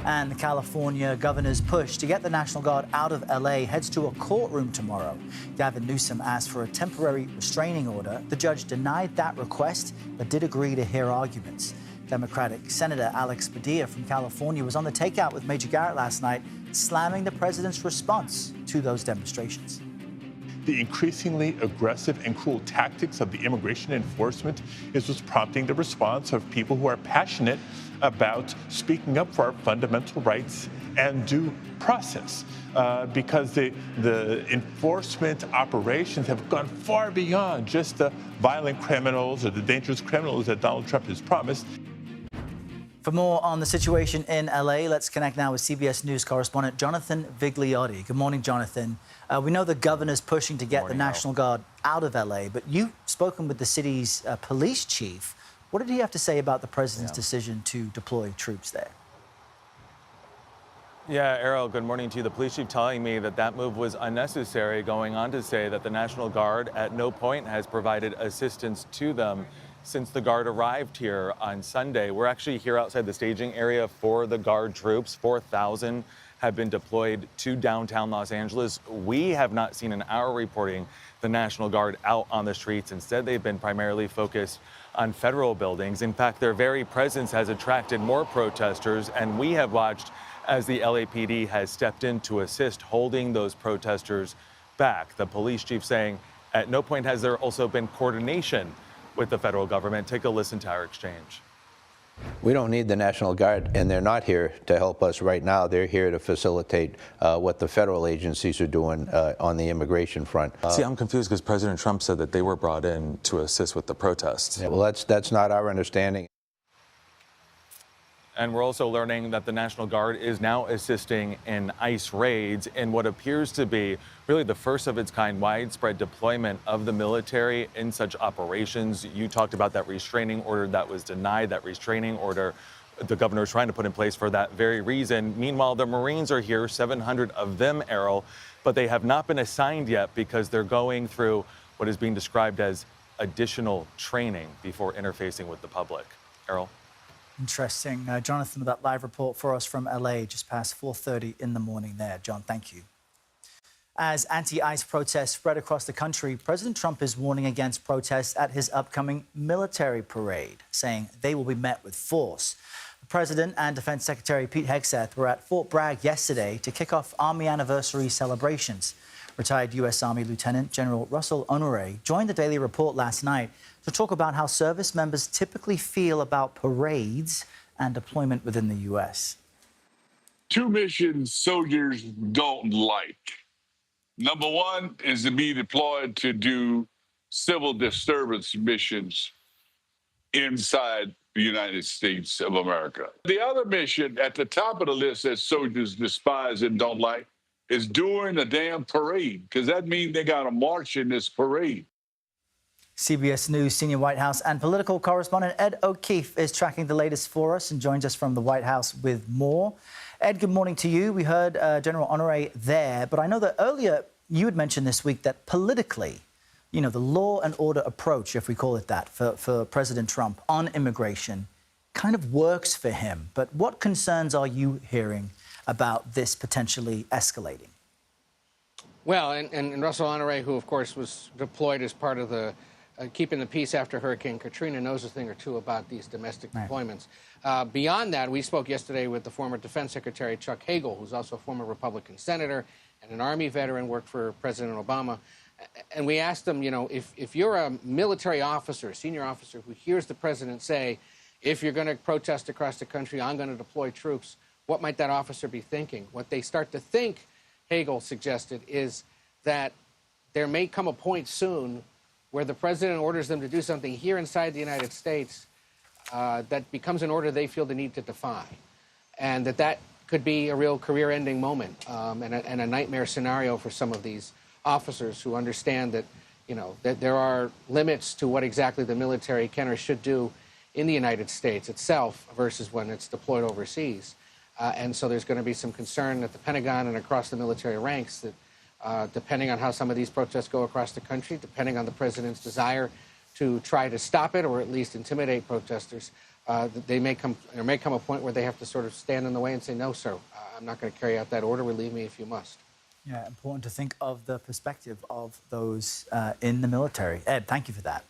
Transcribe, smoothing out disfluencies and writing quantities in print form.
And the California governor's push to get the National Guard out of L.A. heads to a courtroom tomorrow. Gavin Newsom asked for a temporary restraining order. The judge denied that request, but did agree to hear arguments. Democratic Senator Alex Padilla from California was on the takeout with Major Garrett last night, slamming the president's response to those demonstrations. The increasingly aggressive and cruel tactics of the immigration enforcement is what's prompting the response of people who are passionate about speaking up for our fundamental rights and due process, because the enforcement operations have gone far beyond just the violent criminals or the dangerous criminals that Donald Trump has promised. For more on the situation in L.A., let's connect now with CBS News correspondent Jonathan Vigliotti. Good morning, Jonathan. We know the governor's pushing to get the National Guard out of L.A., but you've spoken with the city's police chief. What did he have to say about the president's decision to deploy troops there? Yeah, Errol, good morning to you. The police chief telling me that that move was unnecessary, going on to say that the National Guard at no point has provided assistance to them since the Guard arrived here on Sunday. We're actually here outside the staging area for the Guard troops. 4,000 have been deployed to downtown Los Angeles. We have not seen in our reporting the National Guard out on the streets. Instead, they've been primarily focused on federal buildings. In fact, their very presence has attracted more protesters, and we have watched as the LAPD has stepped in to assist holding those protesters back. The police chief saying at no point has there also been coordination with the federal government. Take a listen to our exchange. We don't need the National Guard, and they're not here to help us right now. They're here to facilitate what the federal agencies are doing on the immigration front. See, I'm confused because President Trump said that they were brought in to assist with the protests. Yeah, well, that's not our understanding. And we're also learning that the National Guard is now assisting in ICE raids in what appears to be really the first of its kind widespread deployment of the military in such operations. You talked about that restraining order that was denied, that restraining order the governor is trying to put in place for that very reason. Meanwhile, the Marines are here, 700 of them, Errol, but they have not been assigned yet because they're going through what is being described as additional training before interfacing with the public. Errol? Interesting. Jonathan, with that live report for us from L.A. just past 4:30 in the morning there. John, thank you. As anti-ICE protests spread across the country, President Trump is warning against protests at his upcoming military parade, saying they will be met with force. The President and Defense Secretary Pete Hegseth were at Fort Bragg yesterday to kick off Army anniversary celebrations. Retired U.S. Army Lieutenant General Russell Honoré joined the Daily Report last night to talk about how service members typically feel about parades and deployment within the U.S. Two missions soldiers don't like. Number one is to be deployed to do civil disturbance missions inside the United States of America. The other mission at the top of the list that soldiers despise and don't like is doing a damn parade, because that means they got to march in this parade. CBS News senior White House and political correspondent Ed O'Keefe is tracking the latest for us and joins us from the White House with more. Ed, good morning to you. We heard General Honoré there, but I know that earlier you had mentioned this week that politically, you know, the law and order approach, if we call it that, for President Trump on immigration kind of works for him. But what concerns are you hearing about this potentially escalating? Well, and Russell Honoré, who, of course, was deployed as part of the keeping the peace after Hurricane Katrina, knows a thing or two about these domestic deployments. Beyond that, we spoke yesterday with the former Defense Secretary Chuck Hagel, who's also a former Republican senator and an Army veteran, worked for President Obama. And we asked him, you know, if you're a military officer, senior officer, who hears the president say, if you're going to protest across the country, I'm going to deploy troops, what might that officer be thinking? What they start to think, Hagel suggested, is that there may come a point soon where the president orders them to do something here inside the United States that becomes an order they feel the need to defy, and that could be a real career-ending moment and a nightmare scenario for some of these officers who understand that, you know, that there are limits to what exactly the military can or should do in the United States itself versus when it's deployed overseas. And so there's going to be some concern at the Pentagon and across the military ranks that depending on how some of these protests go across the country, depending on the president's desire to try to stop it or at least intimidate protesters, there may come a point where they have to sort of stand in the way and say, no, sir, I'm not going to carry out that order. Relieve me if you must. Yeah, important to think of the perspective of those in the military. Ed, thank you for that.